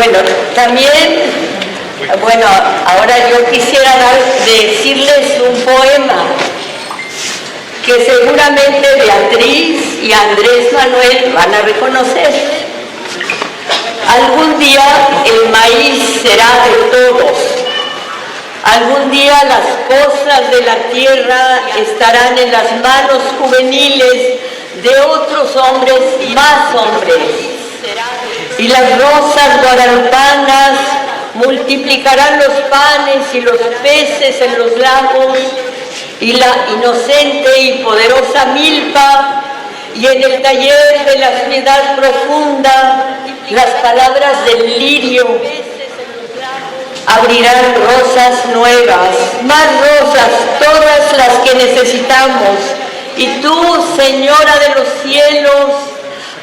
Bueno, también, bueno, ahora yo quisiera decirles un poema que seguramente Beatriz y Andrés Manuel van a reconocer. Algún día el maíz será de todos. Algún día las cosas de la tierra estarán en las manos juveniles de otros hombres y más hombres. Y las rosas guadalupanas multiplicarán los panes y los peces en los lagos, y la inocente y poderosa milpa, y en el taller de la piedad profunda, las palabras del lirio abrirán rosas nuevas, más rosas, todas las que necesitamos. Y tú, Señora de los cielos,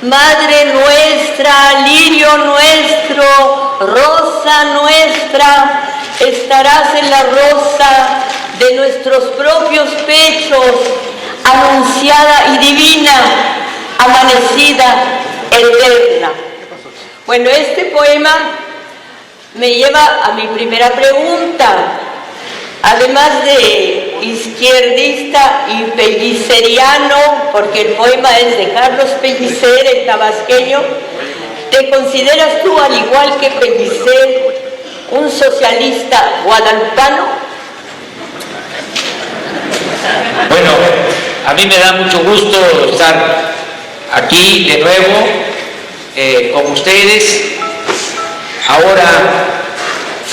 Madre nuestra, lirio nuestro, rosa nuestra, estarás en la rosa de nuestros propios pechos, anunciada y divina, amanecida, eterna. Bueno, este poema me lleva a mi primera pregunta. Además de izquierdista y pelliceriano, porque el poema es de Carlos Pellicer, el tabasqueño, ¿te consideras tú, al igual que Pellicer, un socialista guadalupano? Bueno, a mí me da mucho gusto estar aquí de nuevo con ustedes, ahora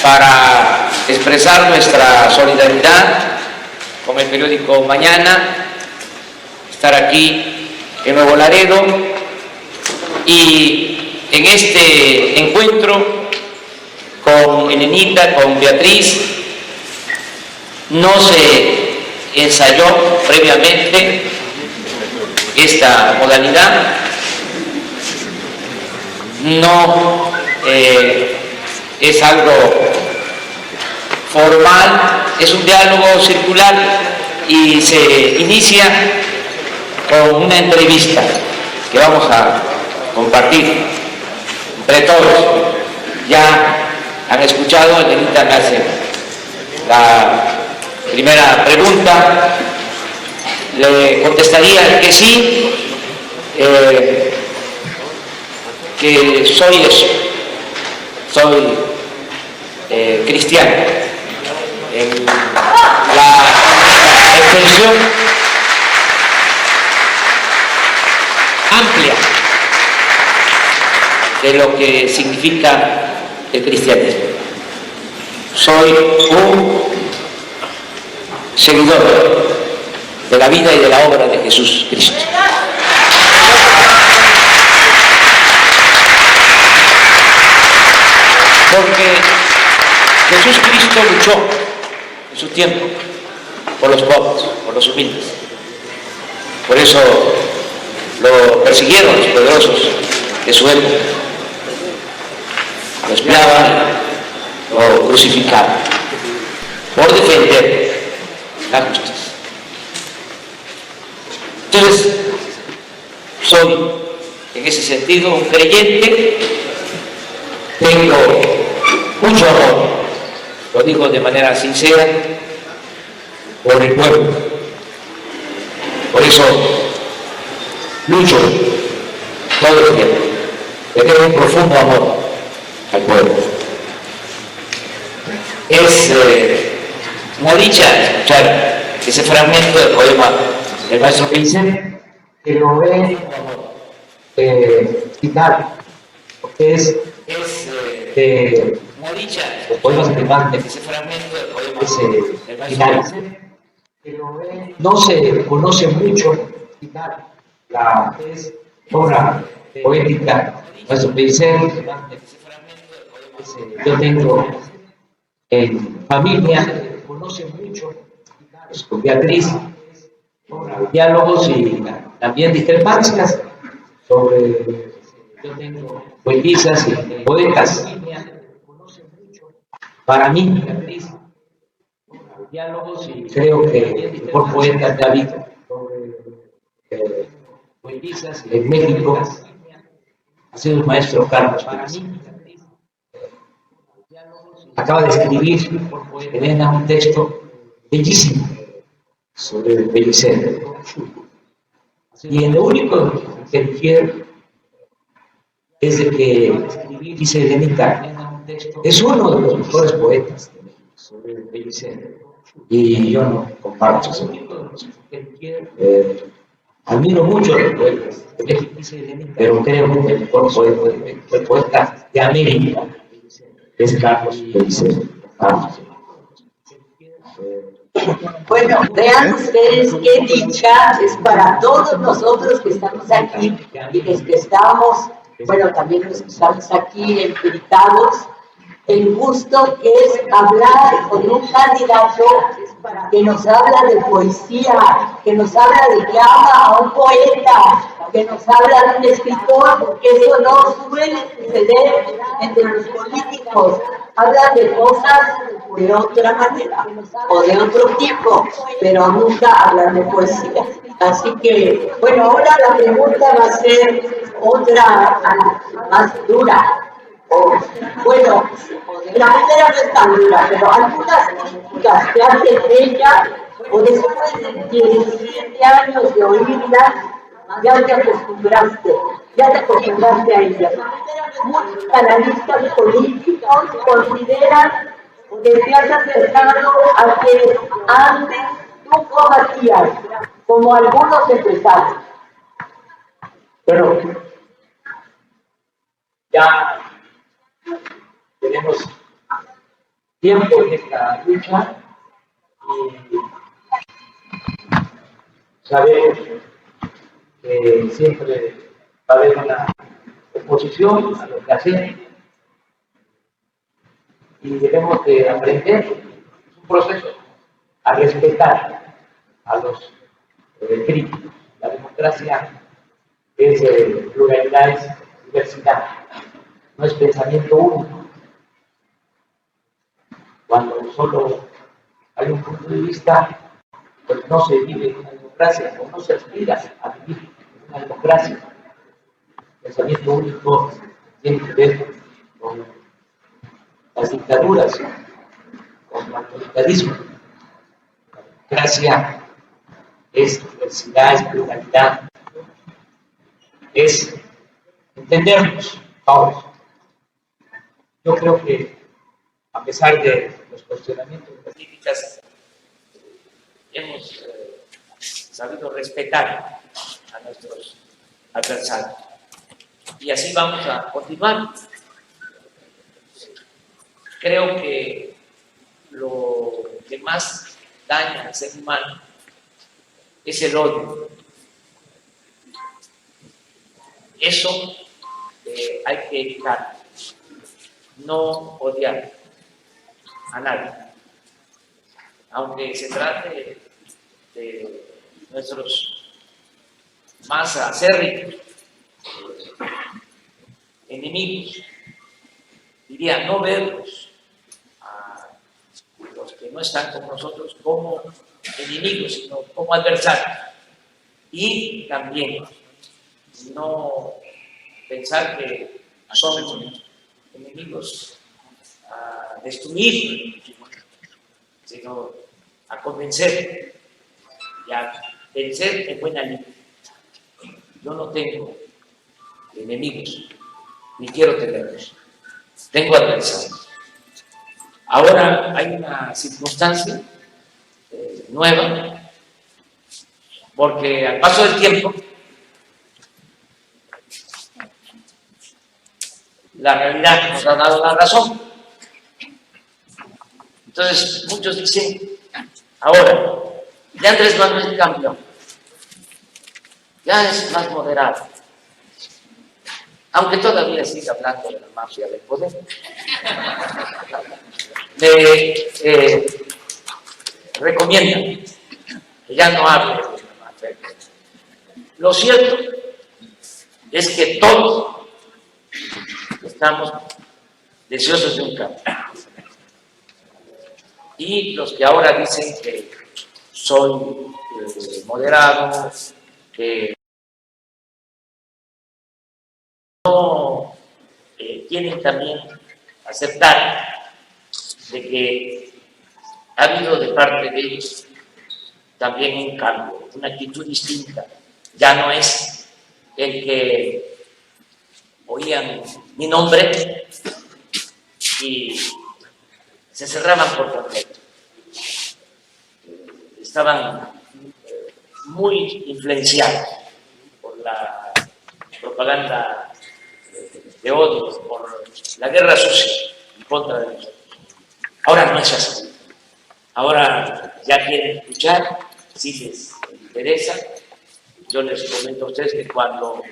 para expresar nuestra solidaridad con el periódico Mañana, estar aquí en Nuevo Laredo y en este encuentro con Elenita, con Beatriz. No se ensayó previamente esta modalidad, no es algo formal, es un diálogo circular y se inicia con una entrevista que vamos a compartir entre todos. Ya han escuchado, Elenita me hace la primera pregunta, le contestaría que sí, que soy eso, soy cristiano, en la extensión amplia de lo que significa el cristianismo. Soy un seguidor de la vida y de la obra de Jesús Cristo. Porque Jesús Cristo luchó en su tiempo por los pobres, por los humildes. Por eso lo persiguieron los poderosos de su época. Lo espiaban, lo crucificaban, por defender la justicia. Entonces, soy en ese sentido un creyente, tengo mucho amor, lo digo de manera sincera, por el pueblo. Por eso lucho todo el tiempo. Le tengo un profundo amor al pueblo. Es una dicha escuchar ese fragmento del poema del maestro Pellicer, que lo ve citar, porque es una dicha los poemas que van de ese fragmento del poema del maestro Pellicer, que lo ve, no se conoce mucho citar la obra poética del maestro Pellicer. Yo tengo en familia, conoce mucho con Beatriz, diálogos y también discrepancias sobre, yo tengo poetisas y poetas. Para mí, Beatriz, diálogos y creo que por poetas de habido poetisas en México ha sido el maestro Carlos Pellicer. acaba de escribir Elena un texto bellísimo sobre el Pellicer. Y en lo único que quiero es de que, dice Elenita, es uno de los mejores poetas de México, sobre el Pellicer. Y yo no comparto eso. Admiro mucho a los poetas de México, pero creo que el mejor poeta, el poeta de América es Carlos Pellicer. Bueno, vean ustedes qué dicha es para todos nosotros que estamos aquí y los que estamos, bueno, también los que estamos aquí invitados, el gusto que es hablar con un candidato que nos habla de poesía, que nos habla de que ama a un poeta, que nos habla de un escritor, porque eso no suele suceder entre los políticos. Hablan de cosas de otra manera o de otro tipo, pero nunca hablan de poesía. Así que, bueno, ahora la pregunta va a ser otra más dura. Bueno, la primera no es tan dura, pero algunas críticas que hace ella, o después de 17 años de oírla, ya te acostumbraste a ella. Muchos analistas políticos consideran que te has acercado a que antes tú combatías, como algunos empresarios. Bueno, ya tenemos tiempo en esta lucha y sabemos que siempre va a haber una oposición a lo que hacemos y debemos de aprender, es un proceso, a respetar a los críticos. La democracia es pluralidad, es diversidad, no es pensamiento único. Cuando solo hay un punto de vista, pues no se vive en una democracia, o no se aspira a vivir en una democracia. El pensamiento único tiene que ver con las dictaduras, con el autoritarismo. La democracia es diversidad, es pluralidad, es entendernos todos. Yo creo que, a pesar de los cuestionamientos de las críticas, hemos sabido respetar a nuestros adversarios. Y así vamos a continuar. Creo que lo que más daña al ser humano es el odio. Eso hay que evitar. No odiar a nadie. Aunque se trate de nuestros más acérrimos enemigos, diría no verlos a los que no están con nosotros como enemigos, sino como adversarios. Y también no pensar que son enemigos a destruir, sino a convencer y a vencer en buena línea. Yo no tengo enemigos, ni quiero tenerlos. Tengo adversarios. Ahora hay una circunstancia nueva, porque al paso del tiempo, la realidad nos ha dado la razón. Entonces, muchos dicen, ahora, ya Andrés Manuel cambió, ya es más moderado, aunque todavía sigue hablando de la mafia del poder. Le recomiendan que ya no hable de la mafia del poder. Lo cierto es que todos estamos deseosos de un cambio. Y los que ahora dicen que soy moderado, que no quieren también aceptar de que ha habido de parte de ellos también un cambio, una actitud distinta. Ya no es el que oían mi nombre y se cerraban por completo. Estaban muy influenciados por la propaganda de odio, por la guerra sucia en contra de nosotros. Ahora no es así. Ahora ya quieren escuchar, si les interesa. Yo les comento a ustedes que cuando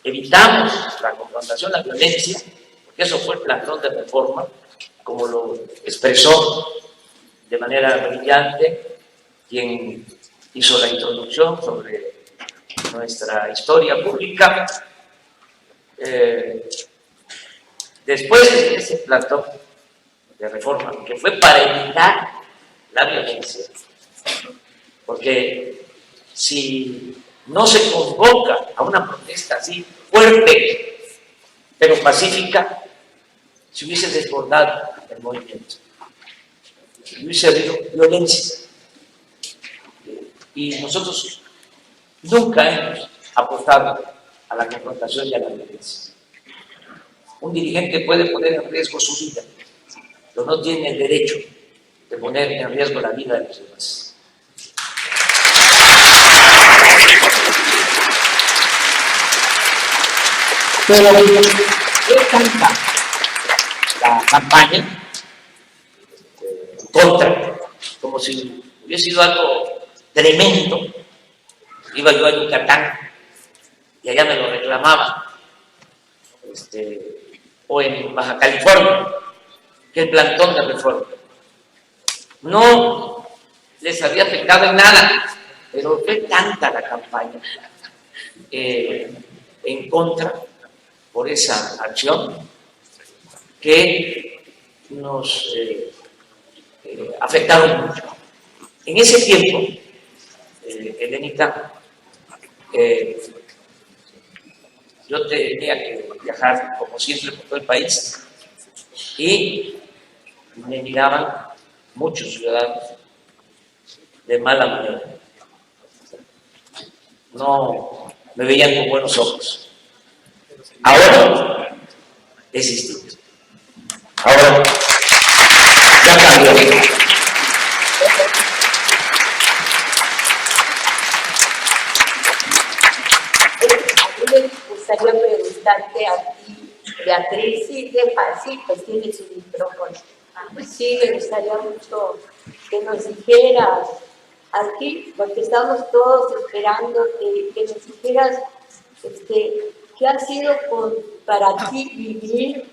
evitamos la confrontación, la violencia, porque eso fue el plantón de reforma, como lo expresó de manera brillante quien hizo la introducción sobre nuestra historia pública. Después de ese plantón de reforma, que fue para evitar la violencia, porque si no se convoca a una protesta así fuerte, pero pacífica, se hubiese desbordado el movimiento, hubiese habido violencia. Y nosotros nunca hemos apostado a la confrontación y a la violencia. Un dirigente puede poner en riesgo su vida, pero no tiene el derecho de poner en riesgo la vida de los demás. Pero fue tanta la campaña contra, como si hubiese sido algo tremendo. Iba yo a Yucatán y allá me lo reclamaban, o en Baja California, que el plantón de reforma no les había afectado en nada, pero fue tanta la campaña en contra por esa acción que nos afectaron mucho. En ese tiempo, Elenita, yo tenía que viajar como siempre por todo el país y me miraban muchos ciudadanos de mala manera. No me veían con buenos ojos. Ahora es distinto. Ahora ya cambió. Me gustaría preguntarte a ti, Beatriz, sí, pues tienes un micrófono. Sí, me gustaría mucho que nos dijeras aquí, porque estamos todos esperando que nos dijeras qué ha sido para ti vivir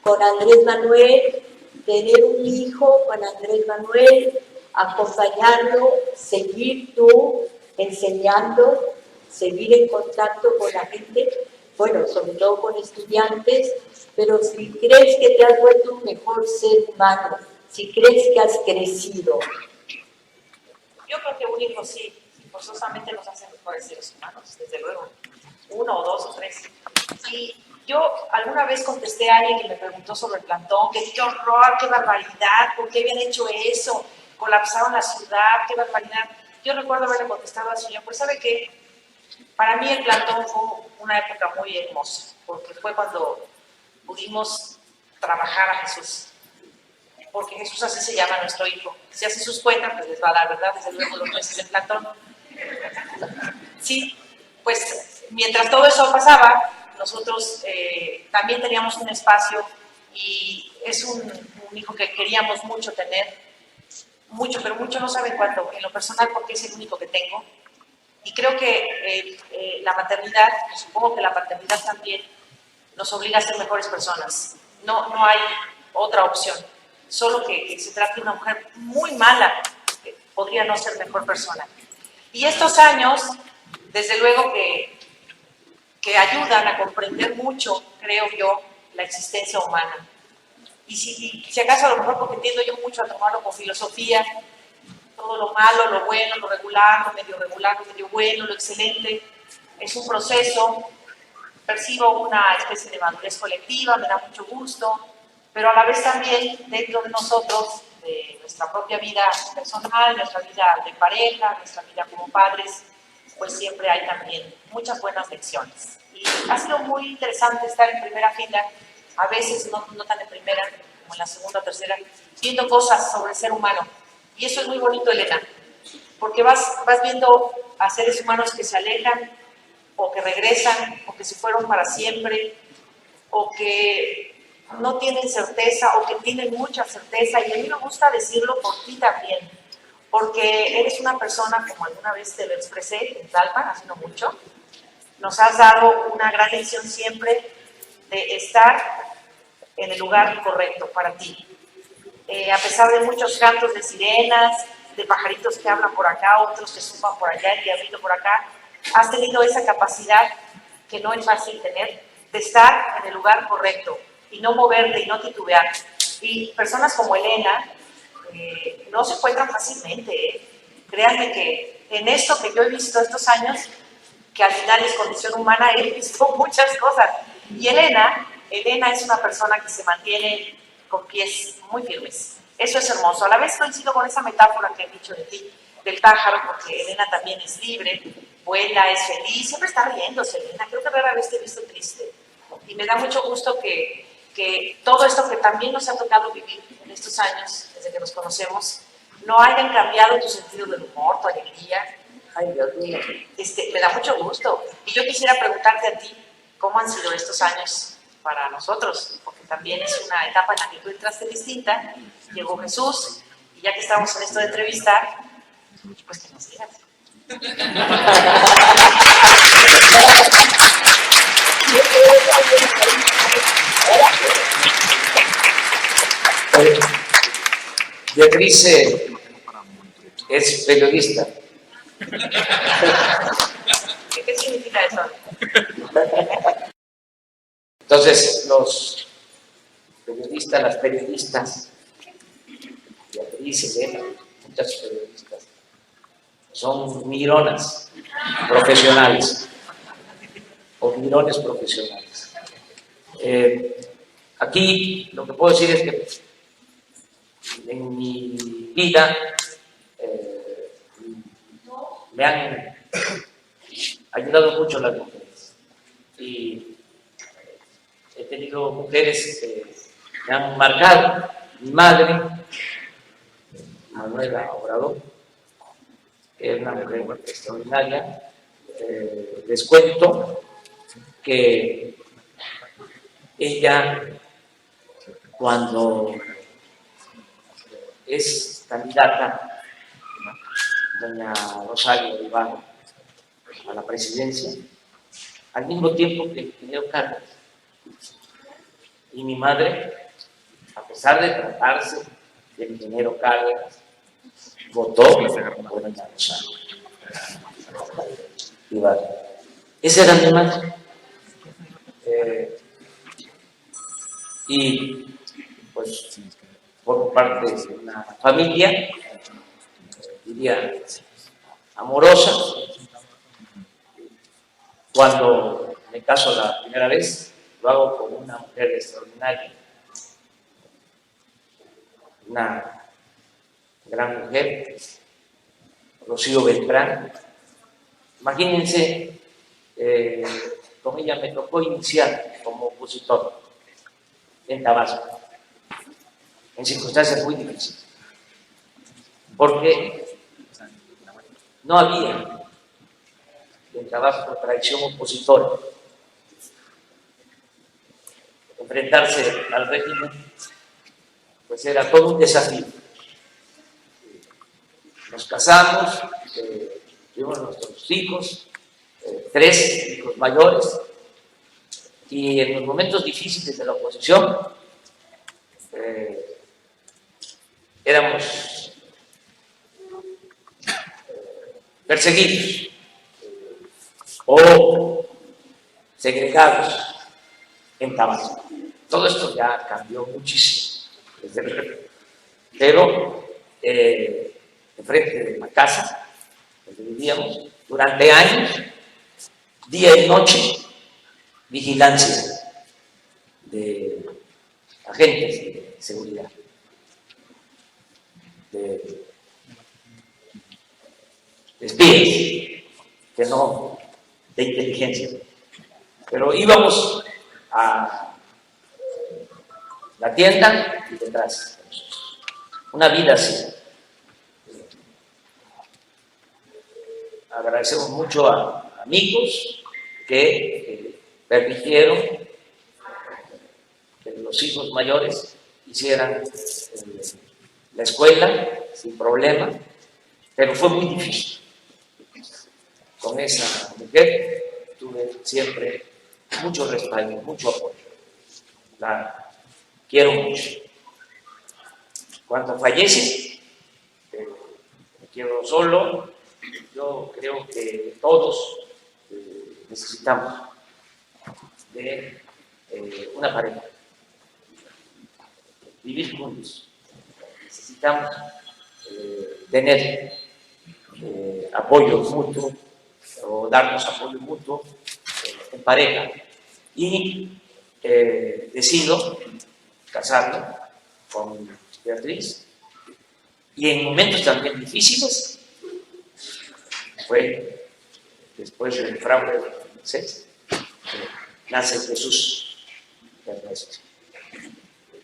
con Andrés Manuel, tener un hijo con Andrés Manuel, acompañarlo, seguir tú enseñando, seguir en contacto con la gente, bueno, sobre todo con estudiantes, pero si crees que te has vuelto un mejor ser humano, si crees que has crecido. Yo creo que un hijo sí, forzosamente nos hace mejores seres humanos, desde luego. 1 o 2 o 3. Y yo alguna vez contesté a alguien que me preguntó sobre el plantón, que qué horror, qué barbaridad, ¿por qué habían hecho eso? Colapsaron la ciudad, qué barbaridad. Yo recuerdo haberle contestado al señor, pues ¿sabe qué? Para mí el plantón fue una época muy hermosa, porque fue cuando pudimos trabajar a Jesús. Porque Jesús así se llama nuestro hijo. Si hace sus cuentas, pues les va a dar, ¿verdad? Desde luego los meses del plantón. Sí, pues mientras todo eso pasaba, nosotros también teníamos un espacio y es un hijo que queríamos mucho tener, mucho, pero mucho no saben cuánto, en lo personal, porque es el único que tengo. Y creo que la maternidad, y supongo que la paternidad también, nos obliga a ser mejores personas. No hay otra opción. Solo que se trata de una mujer muy mala, que podría no ser mejor persona. Y estos años, desde luego que ayudan a comprender mucho, creo yo, la existencia humana. Y si acaso a lo mejor porque entiendo yo mucho a tomarlo con filosofía, todo lo malo, lo bueno, lo regular, lo medio bueno, lo excelente, es un proceso, percibo una especie de madurez colectiva, me da mucho gusto, pero a la vez también dentro de nosotros, de nuestra propia vida personal, nuestra vida de pareja, nuestra vida como padres, pues siempre hay también muchas buenas lecciones. Y ha sido muy interesante estar en primera fila, a veces no tan en primera, como en la segunda o tercera, viendo cosas sobre el ser humano. Y eso es muy bonito, Elena, porque vas viendo a seres humanos que se alejan, o que regresan, o que se fueron para siempre, o que no tienen certeza, o que tienen mucha certeza. Y a mí me gusta decirlo por ti también, porque eres una persona, como alguna vez te lo expresé en Tlalpan, hace no mucho, nos has dado una gran lección siempre de estar en el lugar correcto para ti. A pesar de muchos cantos de sirenas, de pajaritos que hablan por acá, otros que zumban por allá, el diablito por acá, has tenido esa capacidad que no es fácil tener, de estar en el lugar correcto y no moverte y no titubear. Y personas como Elena no se encuentran fácilmente. Créanme que en esto que yo he visto estos años, que al final es condición humana, he visto muchas cosas. Y Elena es una persona que se mantiene con pies muy firmes. Eso es hermoso. A la vez coincido con esa metáfora que he dicho de ti, del pájaro, porque Elena también es libre, vuela, es feliz, siempre está riéndose, Elena. Creo que rara vez te he visto triste. Y me da mucho gusto que todo esto que también nos ha tocado vivir en estos años, desde que nos conocemos, no hayan cambiado tu sentido del humor, tu alegría. Ay, Dios mío. Me da mucho gusto. Y yo quisiera preguntarte a ti, ¿cómo han sido estos años para nosotros? Porque también es una etapa en la que tú entraste distinta, llegó Jesús, y ya que estamos en esto de entrevistar, pues que nos digas. Beatriz es periodista. ¿Qué significa eso? Entonces, los periodistas, las periodistas, Beatriz, Elena, muchas periodistas, son mironas profesionales o mirones profesionales. Aquí lo que puedo decir es que en mi vida me han ayudado mucho las mujeres y he tenido mujeres que me han marcado. Mi madre, Manuela Obrador, que es una mujer extraordinaria. Les cuento que ella, cuando es candidata, doña Rosario Ibarra, a la presidencia, al mismo tiempo que el ingeniero Cárdenas. Y mi madre, a pesar de tratarse del ingeniero Cárdenas, votó por doña Rosario Ibarra. Esa era mi madre. Y pues formo parte de una familia, diría, amorosa. Cuando me caso la primera vez, lo hago con una mujer extraordinaria, una gran mujer, Rocío Beltrán. Imagínense, con ella me tocó iniciar como opositor en Tabasco, en circunstancias muy difíciles, porque no había en Tabasco tradición opositora. Enfrentarse al régimen pues era todo un desafío. Nos casamos, tuvimos nuestros hijos, 3 hijos mayores, y en los momentos difíciles de la oposición éramos perseguidos o segregados en Tabasco. Todo esto ya cambió muchísimo, pero enfrente de la casa donde vivíamos, durante años, día y noche, vigilancia de agentes de seguridad, de espías, que no de inteligencia. Pero íbamos a la tienda y detrás. Una vida así. Agradecemos mucho a amigos que permitieron que los hijos mayores hicieran la escuela sin problema, pero fue muy difícil. Con esa mujer tuve siempre mucho respaldo, mucho apoyo. La quiero mucho. Cuando fallece, me quedo solo. Yo creo que todos necesitamos de una pareja, vivir juntos. Necesitamos tener apoyo mutuo o darnos apoyo mutuo en pareja. Y decido casarme con Beatriz, y en momentos también difíciles, fue después del fraude de 2006, nace Jesús Ernesto.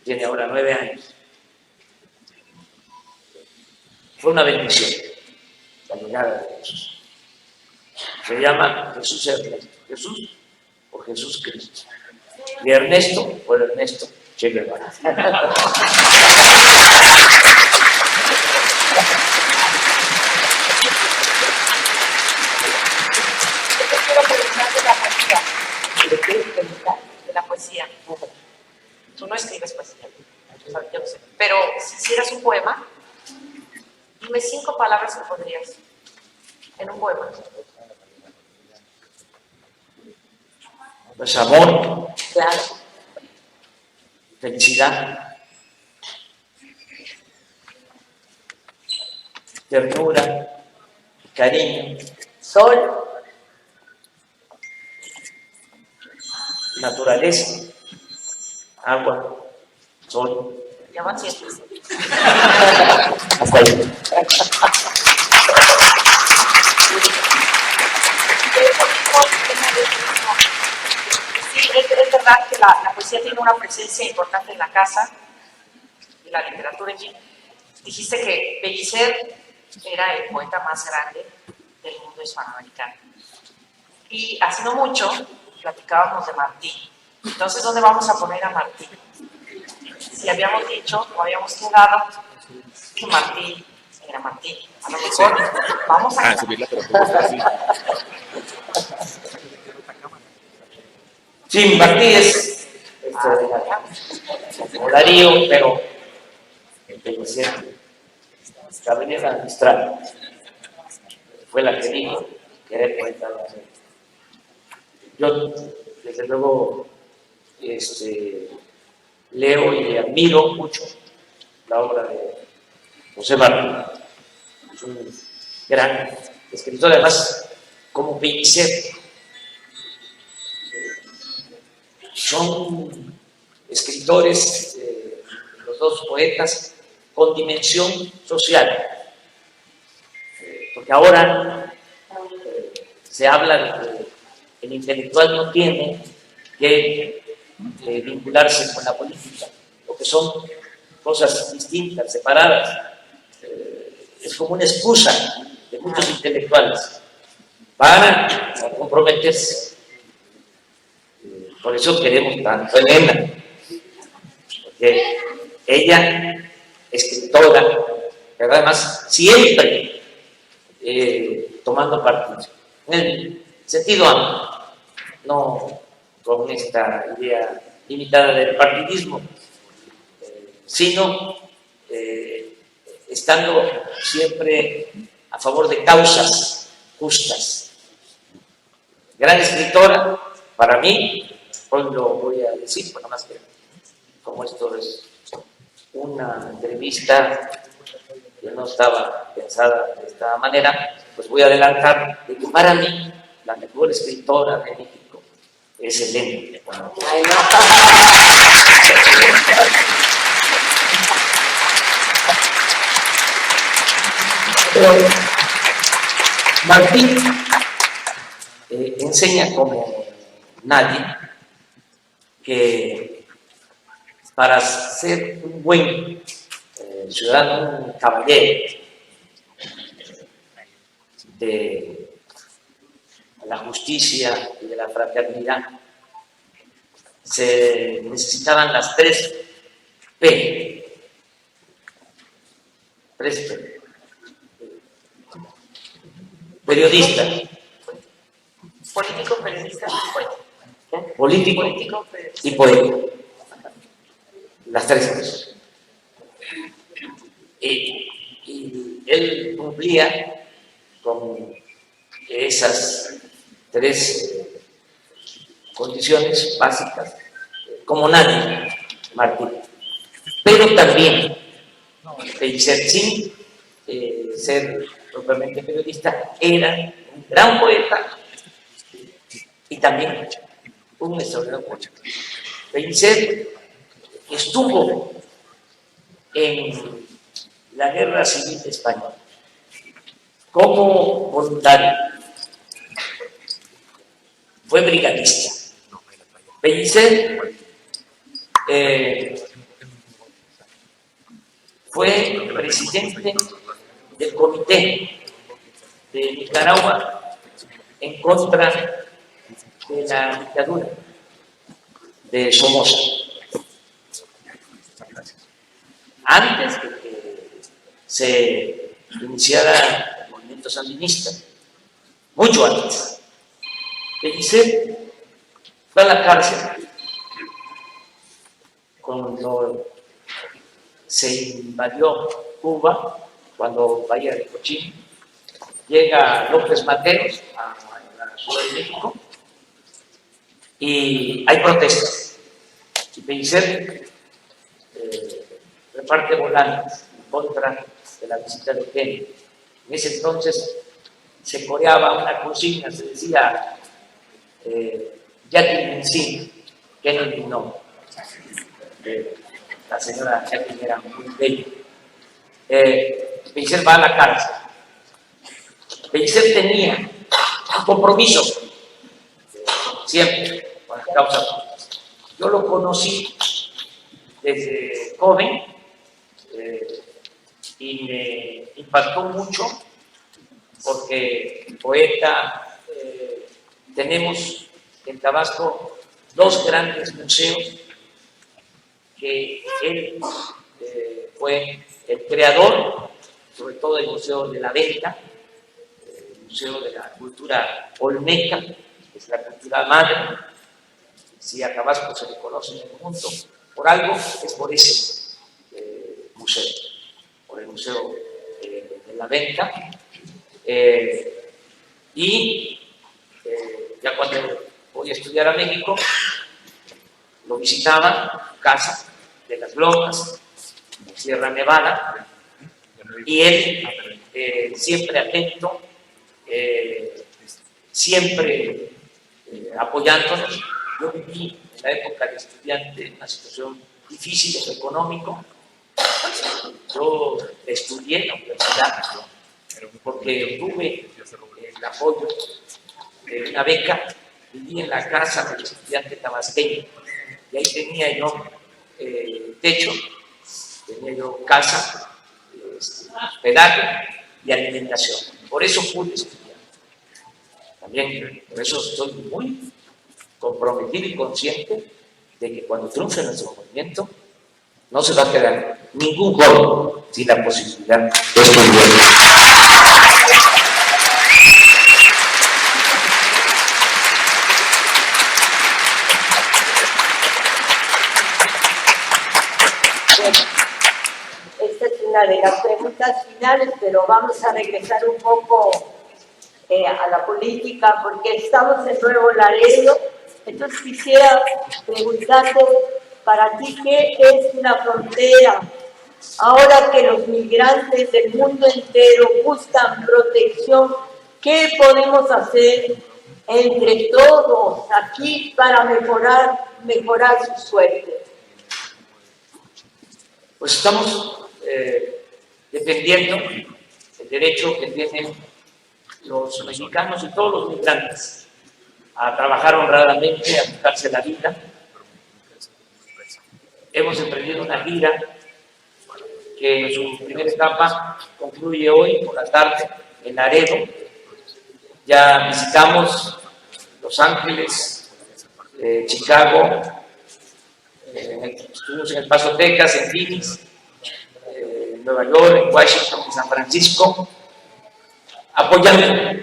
Tiene ahora 9 años. Fue una bendición la llegada de Jesús. Se llama Jesús Ernesto. Jesús por Jesús Cristo. Y Ernesto por Ernesto Che Guevara. De la poesía. Tú no escribes poesía, yo no sé. Pero si hicieras un poema, dime 5 palabras que pondrías en un poema. Pues amor, Claro. felicidad, ternura, cariño, Sol, naturaleza, agua, sol. Ya van 7. Hasta ahí. Sí, es verdad que la poesía tiene una presencia importante en la casa y la literatura, en fin. Dijiste que Pellicer era el poeta más grande del mundo hispanoamericano. Y hace no mucho platicábamos de Martí. Entonces, ¿dónde vamos a poner a Martí? Si habíamos dicho o habíamos jugado que Martí era Martí. A lo mejor vamos a... subirla, pero así. Sí, Martí es como Darío, pero envejeciente. Gabriela Mistral fue la que dijo que era el poeta de la gente. Yo, desde luego, leo y admiro mucho la obra de José Martí. Es un gran escritor, además, como Pellicer. Son escritores, los dos poetas, con dimensión social. Porque ahora se habla de que el intelectual no tiene que vincularse con la política, porque son cosas distintas, separadas. Es como una excusa de muchos intelectuales para comprometerse. Por eso queremos tanto a Elena, porque ella, escritora, pero además siempre tomando partido, en el sentido amplio, no con esta idea limitada del partidismo, sino estando siempre a favor de causas justas. Gran escritora, para mí. Hoy lo voy a decir, bueno, más que como esto es una entrevista que no estaba pensada de esta manera, pues voy a adelantar de que para mí la mejor escritora de México es el lente. Ay, no. Pero Martín enseña como nadie que para ser un buen ciudadano, un caballero de la justicia y de la fraternidad, se necesitaban las 3 P. 3 P. Periodista. Político, periodista y poeta. Político, Político, periodista. y poeta. Las 3 cosas. Y él cumplía con esas 3 condiciones básicas, como nadie, Martín. Pero también, sin ser propiamente periodista, era un gran poeta y también un extraordinario poeta. Pellicer estuvo en la Guerra Civil Española como voluntario, fue brigadista. Pellicer fue presidente del comité de Nicaragua en contra de la dictadura de Somoza. Antes de que se iniciara el movimiento sandinista, mucho antes, Pellicer fue a la cárcel cuando se invadió Cuba, cuando Bahía de Cochín, llega López Mateos a la Ciudad de México y hay protestas. Y Pellicer reparte volantes en contra de la visita de Kennedy. En ese entonces se coreaba una consigna, se decía Jacqueline sí, Kennedy no. La señora Jacqueline era muy bella. Pellicer va a la cárcel. Pellicer tenía un compromiso siempre con la causa justa. Yo lo conocí desde joven y me impactó mucho porque poeta, tenemos en Tabasco 2 grandes museos que él fue el creador, sobre todo el Museo de la Venta, el Museo de la Cultura Olmeca, que es la cultura madre. Si a Tabasco se le conoce en el mundo por algo, es por ese museo, por el Museo de la Venta. Ya cuando voy a estudiar a México, lo visitaba, casa de las Lomas, en Sierra Nevada, y él siempre atento, siempre apoyándonos. Yo viví en la época de estudiante en una situación difícil en lo económico. Yo estudié en la universidad porque tuve el apoyo de una beca, viví en la casa del estudiante tabasqueño y ahí tenía yo techo, tenía yo casa, hospedaje y alimentación. Por eso pude estudiar. También por eso estoy muy comprometido y consciente de que cuando triunfe nuestro movimiento no se va a quedar ningún joven sin la posibilidad de estudiar. Esta es una de las preguntas finales, pero vamos a regresar un poco a la política, porque estamos en Nuevo Laredo. Entonces quisiera preguntarte, para ti, ¿qué es una frontera? Ahora que los migrantes del mundo entero buscan protección, ¿qué podemos hacer entre todos aquí para mejorar su suerte? Pues estamos defendiendo el derecho que tienen los mexicanos y todos los migrantes a trabajar honradamente, a buscarse la vida. Hemos emprendido una gira que en su primera etapa concluye hoy por la tarde en Laredo. Ya visitamos Los Ángeles, Chicago, estuvimos en El Paso, Texas, en Phoenix, en Nueva York, en Washington, en San Francisco, apoyando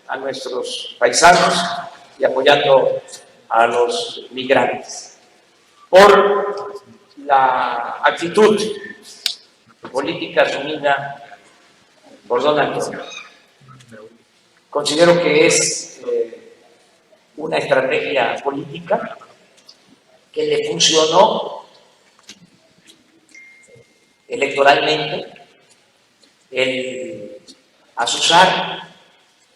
a nuestros paisanos y apoyando a los migrantes por la actitud política asumida por Donald Trump. Considero que es una estrategia política que le funcionó electoralmente el asusar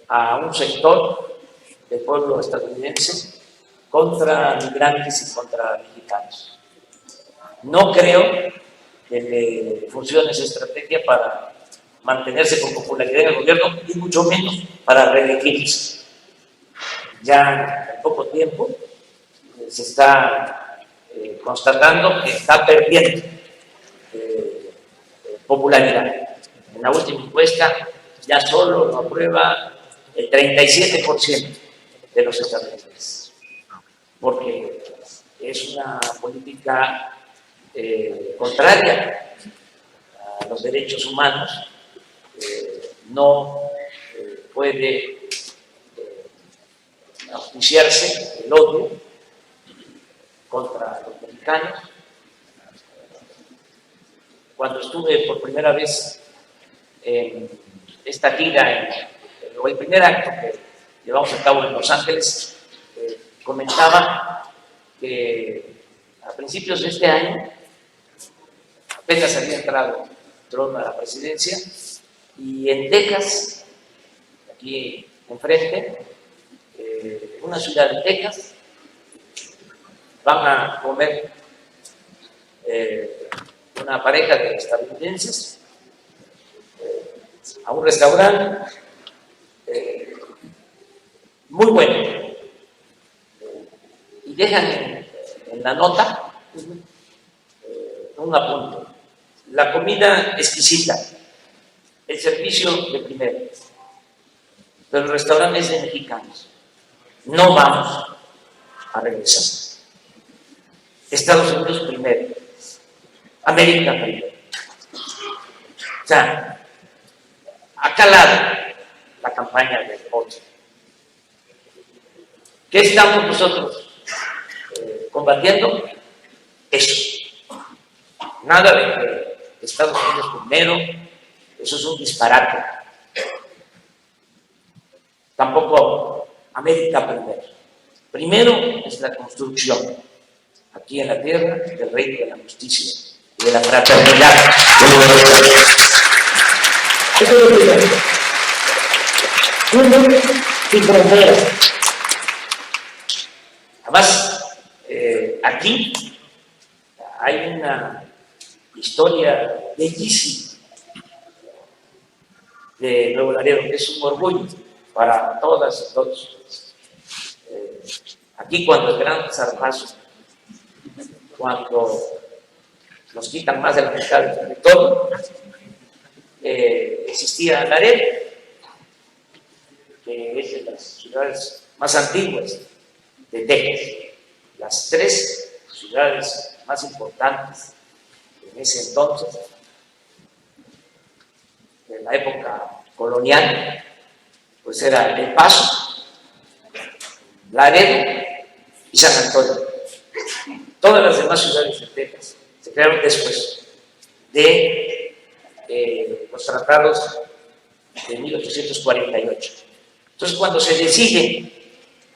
a un sector del pueblo estadounidense contra migrantes y contra mexicanos. No creo que le funcione esa estrategia para mantenerse con popularidad en el gobierno y mucho menos para reelegirse. Ya en poco tiempo se está constatando que está perdiendo popularidad. En la última encuesta ya solo lo aprueba el 37% de los estadounidenses, porque es una política contraria a los derechos humanos. No puede auspiciarse el odio contra los mexicanos. Cuando estuve por primera vez en esta gira, o el primer acto que llevamos a cabo en Los Ángeles, comentaba que a principios de este año apenas había entrado Trump a la presidencia, y en Texas, aquí enfrente, una ciudad de Texas, van a comer una pareja de estadounidenses a un restaurante muy bueno, y dejan en la nota un apunte: la comida exquisita, el servicio de primero, pero el restaurante es de mexicanos, no vamos a regresar. Estados Unidos primero, América primero. O sea, ha calado la campaña del voto. ¿Qué estamos nosotros combatiendo? Eso. Nada de que Estados Unidos primero, eso es un disparate. Tampoco América primero. Primero es la construcción aquí en la tierra del reino de la justicia y de la fraternidad. Eso es lo primero. Uno, sin fronteras. Además, aquí hay una historia bellísima de Nuevo Laredo, que es un orgullo para todas y todos. Aquí cuando el gran zarpazo, cuando nos quitan más de la mitad del territorio, existía Laredo, que es de las ciudades más antiguas de Texas, las 3 ciudades más importantes en ese entonces, de la época colonial, pues era El Paso, Laredo y San Antonio. Todas las demás ciudades de Texas se crearon después de los tratados de 1848. Entonces, cuando se decide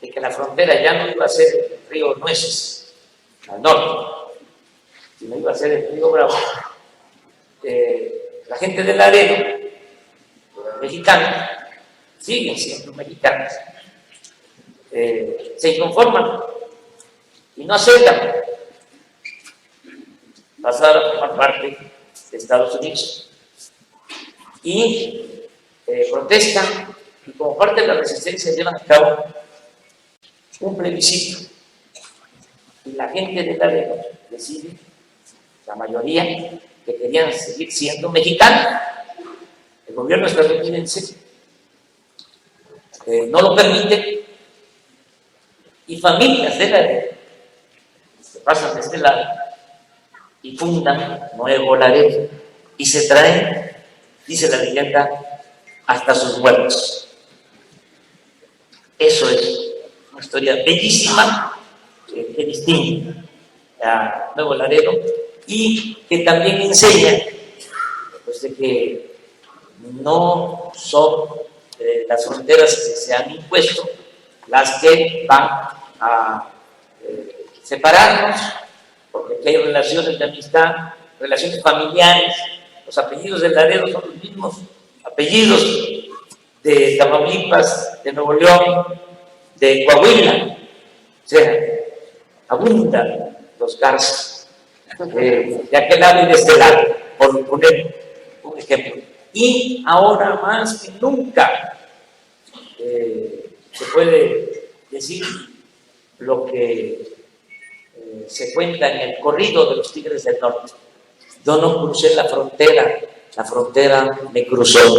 de que la frontera ya no iba a ser el río Nueces al norte, sino iba a ser el río Bravo, la gente de Laredo, los mexicanos, siguen siendo mexicanos, se inconforman y no aceptan pasar a formar parte de Estados Unidos y protestan, y como parte de la resistencia llevan a cabo un plebiscito y la gente de Laredo decide, la mayoría, que querían seguir siendo mexicanos. El gobierno estadounidense no lo permite, y familias de Laredo se pasan de este lado y fundan Nuevo Laredo y se traen, dice la leyenda, hasta sus muertos. Eso es una historia bellísima que distingue a Nuevo Laredo y que también enseña pues, de que no son las fronteras que se han impuesto las que van a separarnos, porque aquí hay relaciones de amistad, relaciones familiares. Los apellidos de Laredo son los mismos apellidos de Tamaulipas, de Nuevo León, de Coahuila. O sea, abundan los Garza de aquel lado y de este lado, por poner un ejemplo. Y ahora más que nunca se puede decir lo que se cuenta en el corrido de los Tigres del Norte. Yo no crucé la frontera me cruzó.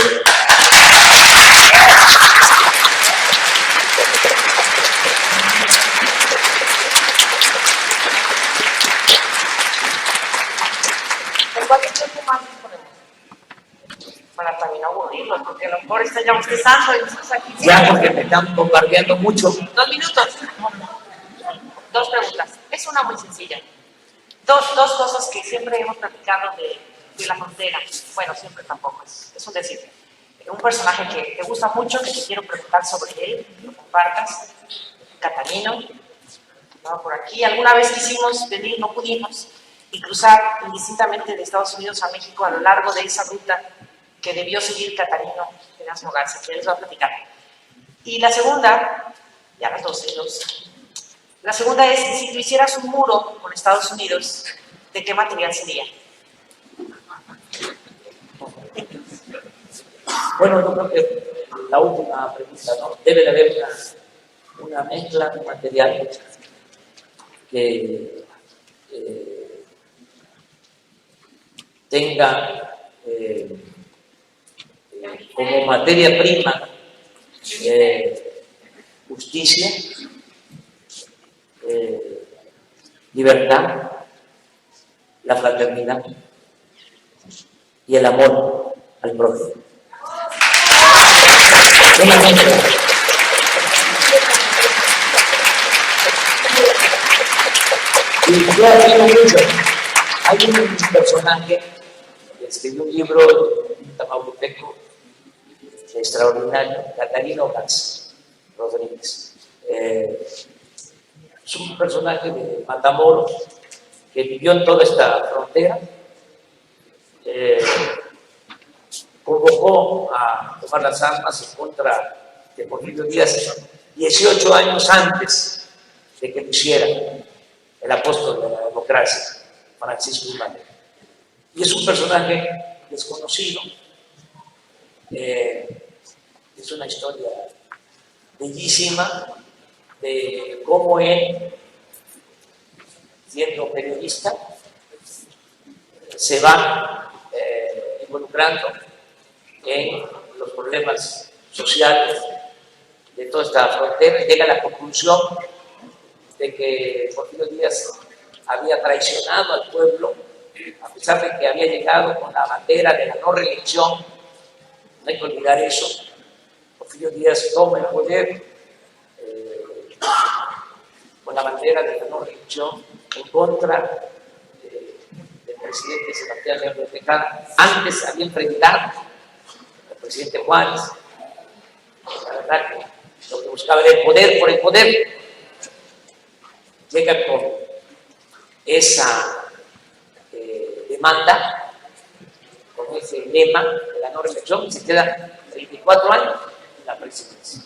¿Cuánto tiempo más nos ponemos? Para también aburrirlos, porque a lo mejor está ya bostezando y nosotros aquí. Ya, porque me están bombardeando mucho. 2 minutos. 2 preguntas. Es una muy sencilla. Dos cosas que siempre hemos platicado de la frontera. Bueno, siempre tampoco, es un decir. Un personaje que te gusta mucho, que te quiero preguntar sobre él, que lo compartas. Catarino. Estaba por aquí. Alguna vez quisimos venir, no pudimos, y cruzar indistintamente de Estados Unidos a México a lo largo de esa ruta que debió seguir Catarino Erasmo Garza, que les voy a platicar. Y la segunda, ya las 2. La segunda es, si tú hicieras un muro con Estados Unidos, ¿de qué material sería? Bueno, yo creo que la última pregunta, ¿no? Debe de haber una mezcla de material que tenga como materia prima justicia, libertad, la fraternidad y el amor al prójimo. Una mezcla. Y yo admiro mucho. Hay un personaje que escribió un libro, un tamaulipeco extraordinario, Catarino Garza Rodríguez. Es un personaje de Matamoros que vivió en toda esta frontera. Convocó a tomar las armas en contra de Porfirio Díaz 18 años antes de que lo hiciera el apóstol de la democracia, Francisco I. Madero. Y es un personaje desconocido. Es una historia bellísima de cómo él, siendo periodista, se va involucrando en los problemas sociales de toda esta frontera y llega a la conclusión de que Porfirio Díaz había traicionado al pueblo, a pesar de que había llegado con la bandera de la no reelección. No hay que olvidar eso. Porfirio Díaz toma el poder con la bandera de la no reelección en contra del presidente Sebastián Lerdo de Tejada. Antes había enfrentado al presidente Juárez. La verdad que lo que buscaba era el poder por el poder. Llega con esa demanda, con ese lema de la no reelección, y se queda 34 años en la presidencia.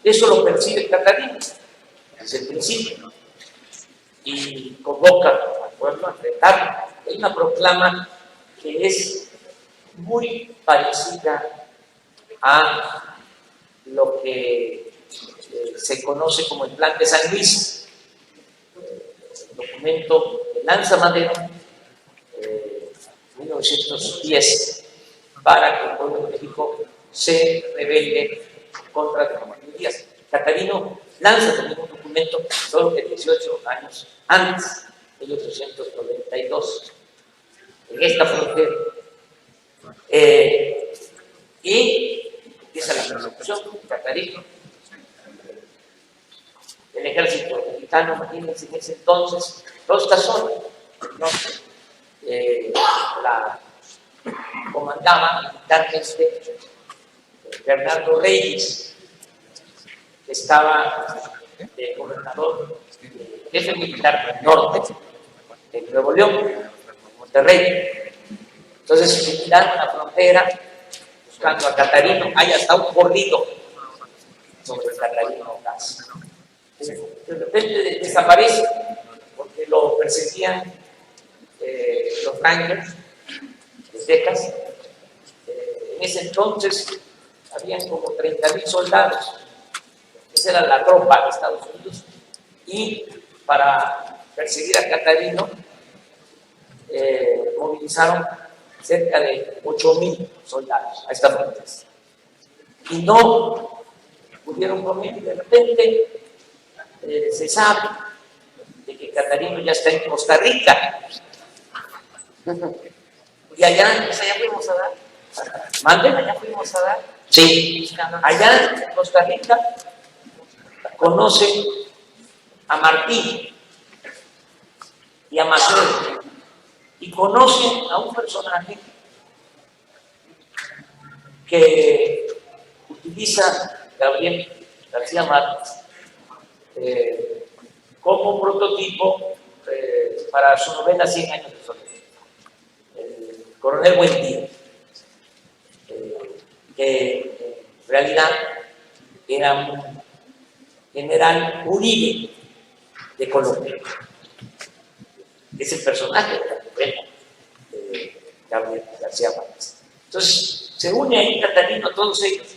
Eso lo percibe Catarino desde el principio y convoca al pueblo a enfrentarlo. Hay una proclama que es muy parecida a lo que se conoce como el Plan de San Luis, el documento que lanza Madero en 1910 para que el pueblo de México se rebelde contra Porfirio Díaz. Catarino lanza también un documento, solo que 18 años antes, 1892, en esta frontera. Y empieza la persecución de Catarino. El ejército mexicano, imagínense, en ese entonces, toda esta zona, ¿no? La comandaba militarmente Bernardo Reyes, que estaba de gobernador, jefe militar del norte, de Nuevo León, Monterrey. Entonces vigilaron la frontera buscando a Catarino. Hay hasta un corrido sobre Catarino Gas. De repente desaparece porque lo perseguían los Rangers de Texas. En ese entonces habían como 30,000 soldados. Esa era la tropa de Estados Unidos. Y para perseguir a Catarino movilizaron cerca de 8,000 soldados a esta frontera. Y no pudieron con él. De repente se sabe de que Catarino ya está en Costa Rica. Y allá fuimos a dar. ¿Mande? Allá fuimos a dar. Sí. Allá en Costa Rica conoce a Martí y a Maceo. Y conoce a un personaje que utiliza Gabriel García Márquez como un prototipo para su novela 100 años de soledad. El coronel Buendía, que en realidad era un general Uribe de Colombia. Es el personaje de la novela de Gabriel García Márquez. Entonces, se une ahí Catarino a todos ellos,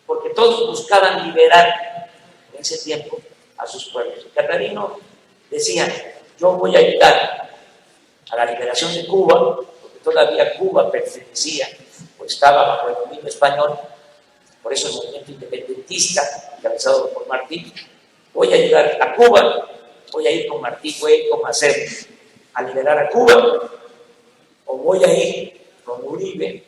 porque todos buscaban liberar en ese tiempo a sus pueblos. Catarino decía, yo voy a ayudar a la liberación de Cuba, porque todavía Cuba pertenecía o estaba bajo el dominio español, por eso el movimiento independentista, encabezado por Martí. Voy a ayudar a Cuba, voy a ir con Martí, voy a ir con Maceo a liberar a Cuba, o voy a ir con Uribe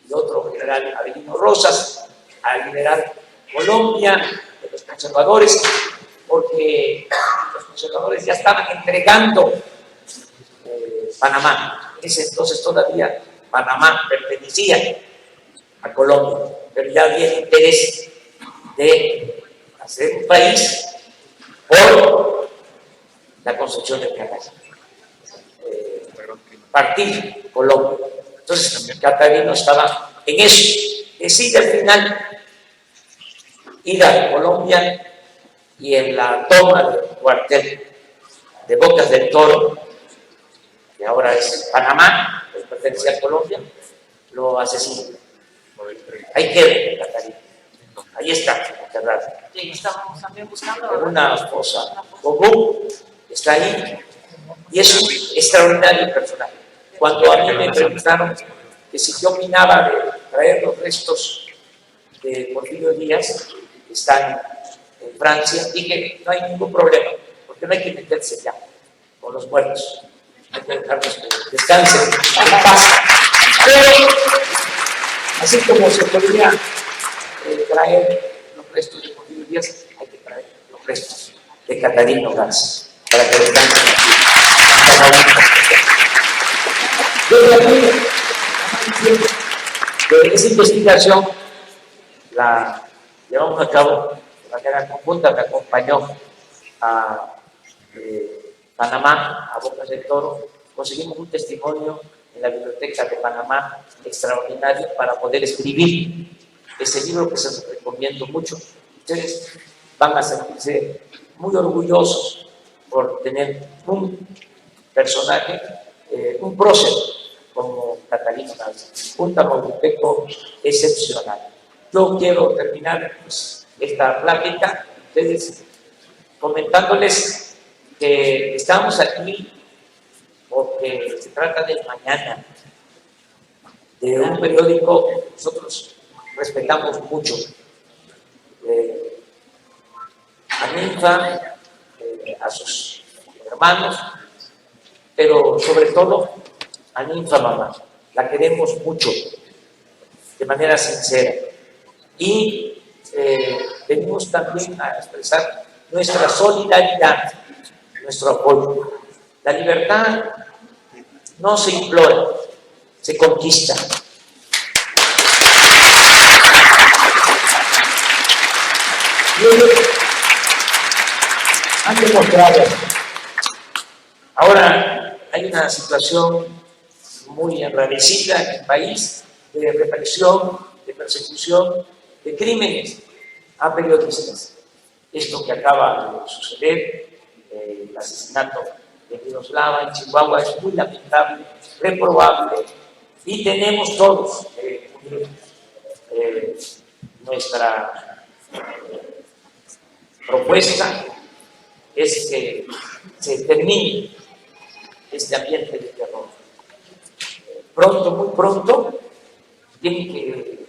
y otro general Avelino Rosas a liberar Colombia de los conservadores, porque los conservadores ya estaban entregando Panamá. En ese entonces todavía Panamá pertenecía a Colombia, pero ya había el interés de hacer un país por la construcción del canal, partir Colombia. Entonces Catarino estaba en eso. Decide al final ir a Colombia y en la toma del cuartel de Bocas del Toro, que ahora es Panamá, que pertenecía a Colombia, lo asesina. Ahí queda Catarino. Ahí está, enterrado. Sí, estábamos también buscando. Una fosa común, está ahí, y es un extraordinario personaje. Cuando a mí me preguntaron que si yo opinaba de traer los restos de Porfirio Díaz, que están en Francia, dije, no hay ningún problema, porque no hay que meterse ya con los muertos, hay que dejarlos que descansen en paz. Pero, así como se podría traer los restos de Porfirio Díaz, hay que traer los restos de Catarino Gas, para que descansen aquí. Desde aquí, de esa investigación la llevamos a cabo de manera conjunta. Me acompañó a Panamá, a Bocas del Toro. Conseguimos un testimonio en la Biblioteca de Panamá extraordinario para poder escribir ese libro que se los recomiendo mucho. Ustedes van a sentirse muy orgullosos por tener un personaje, un prócer como Catalino Nájera, un tamaulipeco excepcional. Yo quiero terminar pues, esta plática, ustedes comentándoles que estamos aquí porque se trata del mañana, de un periódico que nosotros respetamos mucho. A Ninfa, a sus hermanos, pero sobre todo a Ninfa mamá. La queremos mucho, de manera sincera. Y venimos también a expresar nuestra solidaridad, nuestro apoyo. La libertad no se implora, se conquista. Y ellos han demostrado. Ahora hay una situación muy enrarecida en el país de represión, de persecución, de crímenes a periodistas. Esto que acaba de suceder, el asesinato de Miroslava en Chihuahua, es muy lamentable, reprobable, y tenemos todos nuestra propuesta es que se termine este ambiente de terror. Pronto, muy pronto, tienen que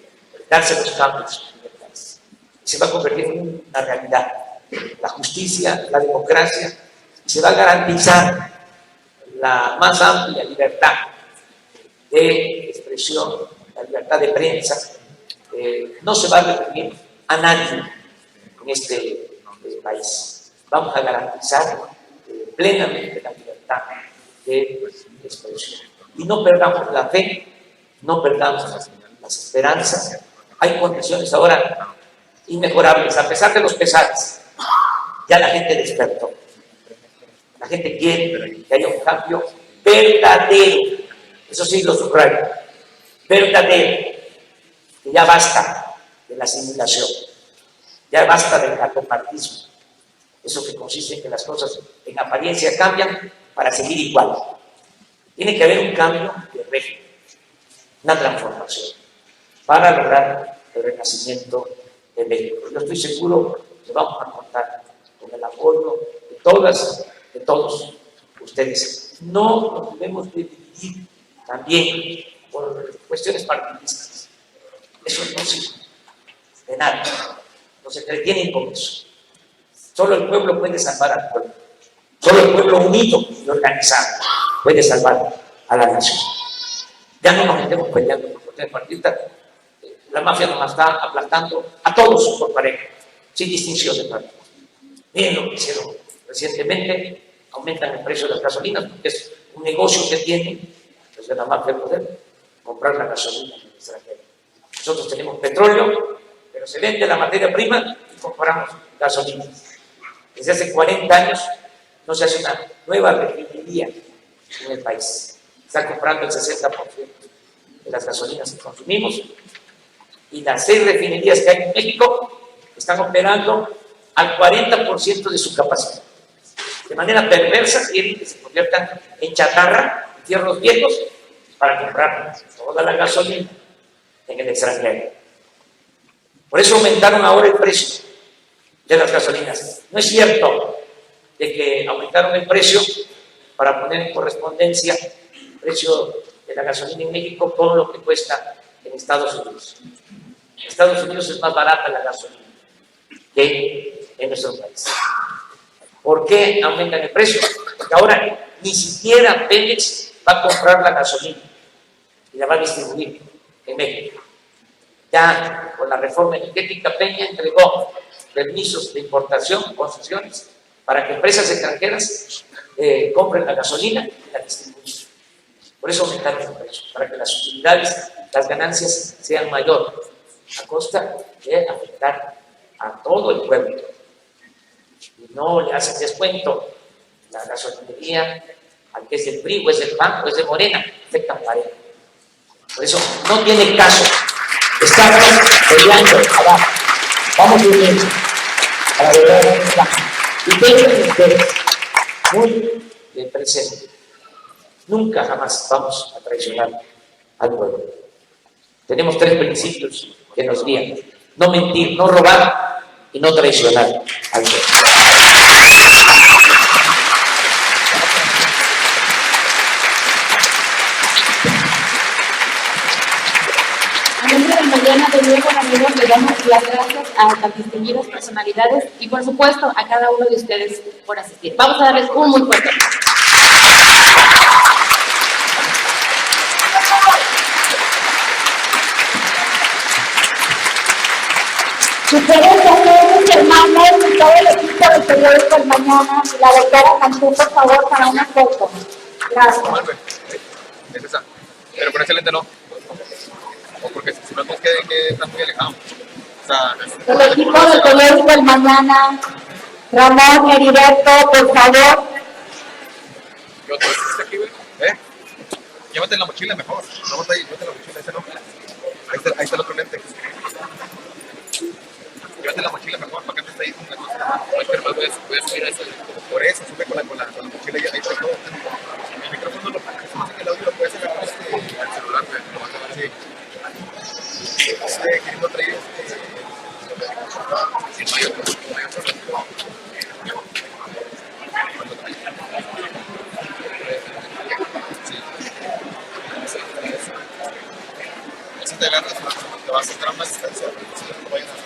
darse los cambios en el país. Se va a convertir en una realidad. La justicia, la democracia, se va a garantizar la más amplia libertad de expresión, la libertad de prensa. No se va a reprimir a nadie en este país. Vamos a garantizar plenamente la libertad de expresión. Y no perdamos la fe, no perdamos las esperanzas. Hay condiciones ahora inmejorables, a pesar de los pesares. Ya la gente despertó. La gente quiere que haya un cambio verdadero. Eso sí lo subrayo. Verdadero. Que ya basta de la simulación. Ya basta del cartomatismo. Eso que consiste en que las cosas en apariencia cambian para seguir igual. Tiene que haber un cambio de régimen, una transformación, para lograr el renacimiento de México. Yo estoy seguro que vamos a contar con el apoyo de todas, de todos ustedes. No nos debemos de dividir también por cuestiones partidistas. Eso no sirve de nada. Nos entretienen con eso. Solo el pueblo puede salvar al pueblo. Solo el pueblo unido y organizado puede salvar a la nación. Ya no nos metemos peleando por cuestiones partidistas. La mafia nos está aplastando a todos por pareja, sin distinción de partidos. Miren lo que hicieron recientemente, aumentan el precio de las gasolinas, porque es un negocio que tienen desde la mafia del poder, comprar la gasolina en el extranjero. Nosotros tenemos petróleo, pero se vende la materia prima y compramos gasolina. Desde hace 40 años no se hace una nueva refinería en el país. Está comprando el 60% de las gasolinas que consumimos, y las 6 refinerías que hay en México están operando al 40% de su capacidad. De manera perversa quieren que se conviertan en chatarra, en fierros viejos, para comprar toda la gasolina en el extranjero. Por eso aumentaron ahora el precio de las gasolinas. No es cierto de que aumentaron el precio para poner en correspondencia el precio de la gasolina en México con lo que cuesta en Estados Unidos. En Estados Unidos es más barata la gasolina que en nuestro país. ¿Por qué aumentan el precio? Porque ahora ni siquiera Pemex va a comprar la gasolina y la va a distribuir en México. Ya con la reforma energética, Peña entregó permisos de importación, concesiones, para que empresas extranjeras compren la gasolina y la distribuyan. Por eso aumentaron el precio, para que las utilidades, las ganancias sean mayores, a costa de afectar a todo el pueblo. Y no le hacen descuento la gasolinería al que es del PRI, o es del PAN, o es de Morena, afectan pareja. Por eso no tiene caso. Estamos peleando abajo. Vamos a unir. a la verdad mexicana. Y tengan ustedes muy presente. Nunca jamás vamos a traicionar al pueblo. Tenemos 3 principios que nos guían: no mentir, no robar y no traicionar al pueblo. En nombre del Mañana de nuevo, amigos, le damos las gracias a las distinguidas personalidades y, por supuesto, a cada uno de ustedes por asistir. Vamos a darles un muy fuerte aplauso. Ustedes también, mis hermanos, y todo el equipo de Periódico El Mañana, y la doctora Cantú, por favor, para una foto. Gracias. Es esa. Pero con ese lente no. O porque si no, pues que está muy alejado. O sea, El equipo de Periódico El Mañana, Ramón, Heriberto, por favor. ¿qué otro? ¿Este aquí, güey? Llévate la mochila mejor. Vamos ahí, llévate la mochila, ese no. Ahí está el otro lente. Llévate la mochila mejor, para que no esté ahí con la cosa. Ay, pero voy a subir a eso. Por eso, sube con la mochila y ahí está todo. El micrófono lo pasa, que el audio lo puedes agarrar al celular, pero lo vas a ver así. Queriendo traer sin mayor problema. Si te agarras, te vas a sacar más distancia. Si no te vayan a hacer.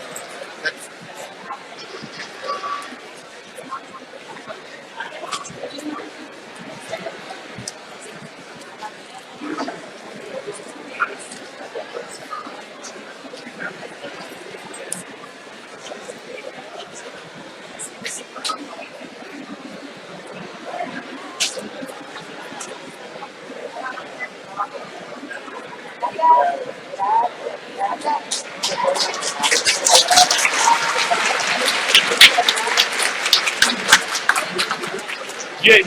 Bien,